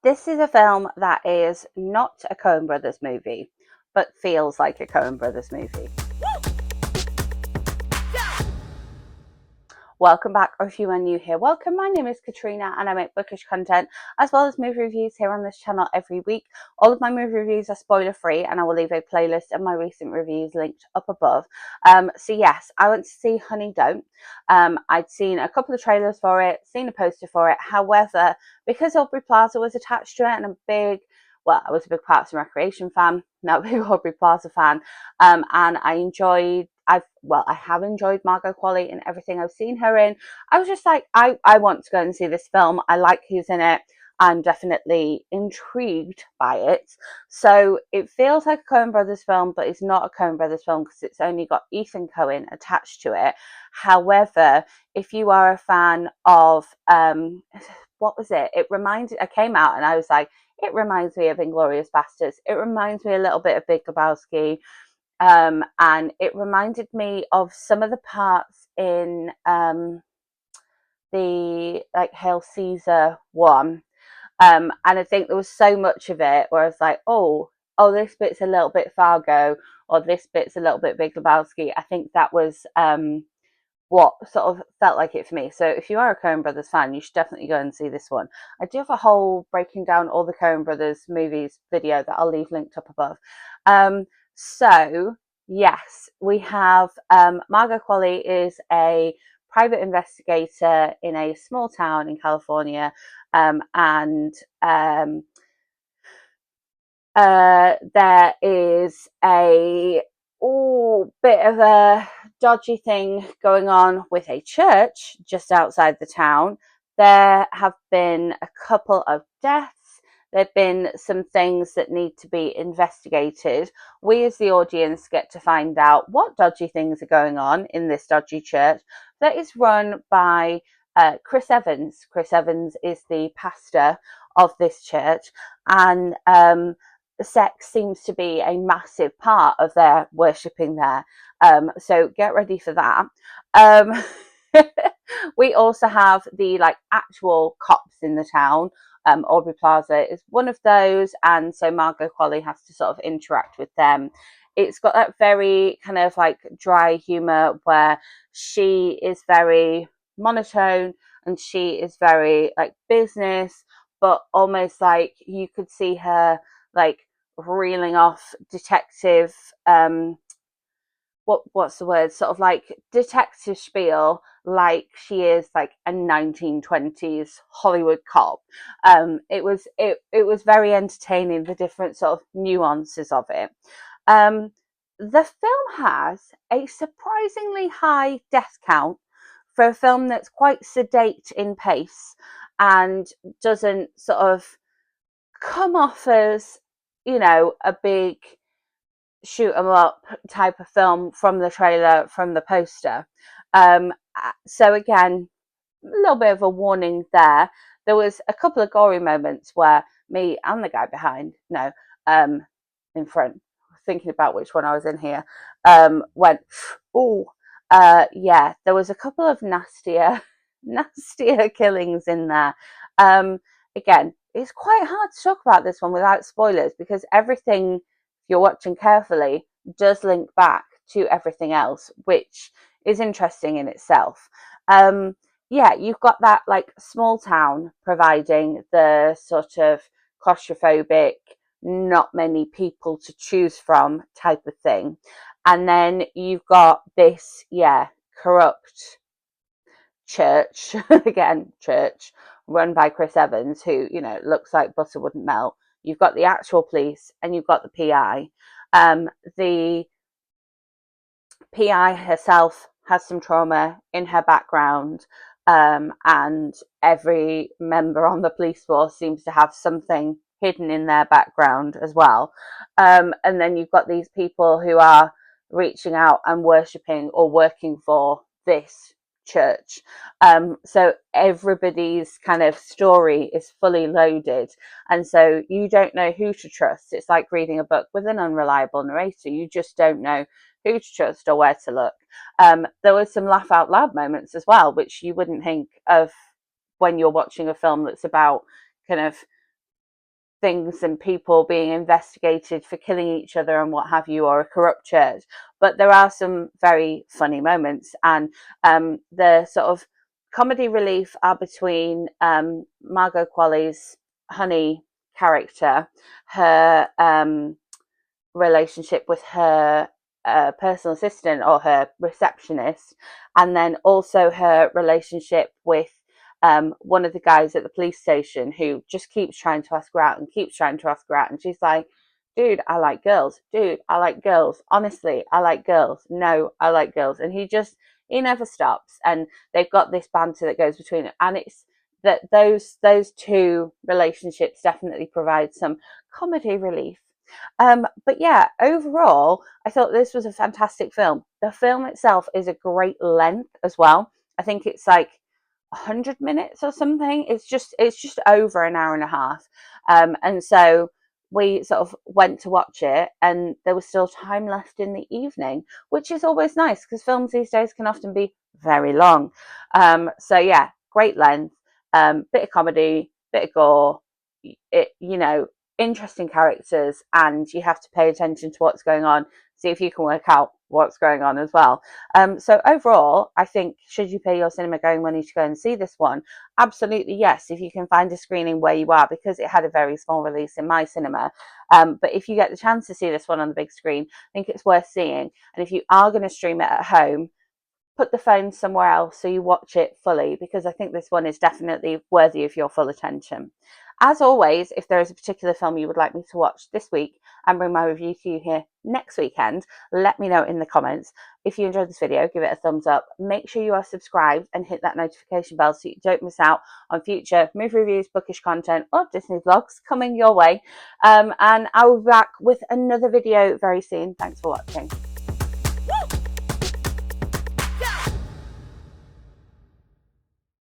This is a film that is not a Coen Brothers movie, but feels like a Coen Brothers movie. Welcome back, or if you are new here, welcome. My name is Katrina and I make bookish content as well as movie reviews here on this channel every week. All of my movie reviews are spoiler free and I will leave a playlist of my recent reviews linked up above. So yes, I went to see Honey Don't. I'd seen a couple of trailers for it, seen a poster for it. However, because Aubrey Plaza was attached to it and I was a big Parks and Recreation fan, not a big Aubrey Plaza fan, and I have enjoyed Margot Qualley in everything I've seen her in. I was just like, I want to go and see this film. I like who's in it. I'm definitely intrigued by it. So it feels like a Coen Brothers film, but it's not a Coen Brothers film because it's only got Ethan Coen attached to it. However, if you are a fan of what was it? I came out and I was like, it reminds me of Inglourious Basterds. It reminds me a little bit of Big Lebowski. And it reminded me of some of the parts in the Hail Caesar one. And I think there was so much of it where I was like, this bit's a little bit Fargo, or this bit's a little bit Big Lebowski. I think that was what sort of felt like it for me. So if you are a Coen Brothers fan, you should definitely go and see this one. I do have a whole breaking down all the Coen Brothers movies video that I'll leave linked up above. So yes, we have Margot Qualley is a private investigator in a small town in California, and there is a bit of a dodgy thing going on with a church just outside the town. There have been a couple of deaths. There have been some things that need to be investigated. We as the audience get to find out what dodgy things are going on in this dodgy church that is run by Chris Evans. Chris Evans is the pastor of this church, and sex seems to be a massive part of their worshipping there. So get ready for that. We also have the actual cops in the town. Aubrey Plaza is one of those, and so Margot Qualley has to sort of interact with them. It's got that very kind of dry humor where she is very monotone and she is very business, but almost like you could see her reeling off detective what's the word, sort of detective spiel, like she is a 1920s Hollywood cop. It was very entertaining, the different sort of nuances of it. The film has a surprisingly high death count for a film that's quite sedate in pace and doesn't sort of come off as a big shoot 'em up type of film from the trailer, from the poster. So again, a little bit of a warning there. There was a couple of gory moments where me and the guy in front, thinking about which one I was in here, went, yeah, there was a couple of nastier killings in there. Again, it's quite hard to talk about this one without spoilers because everything, if you're watching carefully, does link back to everything else, which is interesting in itself. Yeah, you've got that small town providing the sort of claustrophobic, not many people to choose from type of thing. And then you've got this, corrupt church, church run by Chris Evans, who, looks like butter wouldn't melt. You've got the actual police and you've got the PI. The PI herself has some trauma in her background, and every member on the police force seems to have something hidden in their background as well. And then you've got these people who are reaching out and worshipping or working for this church. So everybody's kind of story is fully loaded, and so you don't know who to trust. It's like reading a book with an unreliable narrator. You just don't know who to trust or where to look. There were some laugh out loud moments as well, which you wouldn't think of when you're watching a film that's about kind of things and people being investigated for killing each other and what have you, or a corrupt church. But there are some very funny moments, and the sort of comedy relief are between Margot Qualley's Honey character, her relationship with her personal assistant or her receptionist, and then also her relationship with one of the guys at the police station who just keeps trying to ask her out and keeps trying to ask her out. And she's like, dude, I like girls. Dude, I like girls. Honestly, I like girls. No, I like girls. And he never stops. And they've got this banter that goes between it. And it's that those two relationships definitely provide some comedy relief. But yeah, overall, I thought this was a fantastic film. The film itself is a great length as well. I think it's like 100 minutes or something. It's just over an hour and a half. And so we sort of went to watch it, and there was still time left in the evening, which is always nice because films these days can often be very long. So yeah, great length, bit of comedy, bit of gore. Interesting characters, and you have to pay attention to what's going on, see if you can work out what's going on as well. So overall, I think, should you pay your cinema going money to go and see this one? Absolutely yes, if you can find a screening where you are, because it had a very small release in my cinema. But if you get the chance to see this one on the big screen, I think it's worth seeing. And if you are going to stream it at home, put the phone somewhere else so you watch it fully, because I think this one is definitely worthy of your full attention. As always, if there is a particular film you would like me to watch this week and bring my review to you here next weekend, let me know in the comments. If you enjoyed this video, give it a thumbs up. Make sure you are subscribed and hit that notification bell so you don't miss out on future movie reviews, bookish content, or Disney vlogs coming your way. And I will be back with another video very soon. Thanks for watching.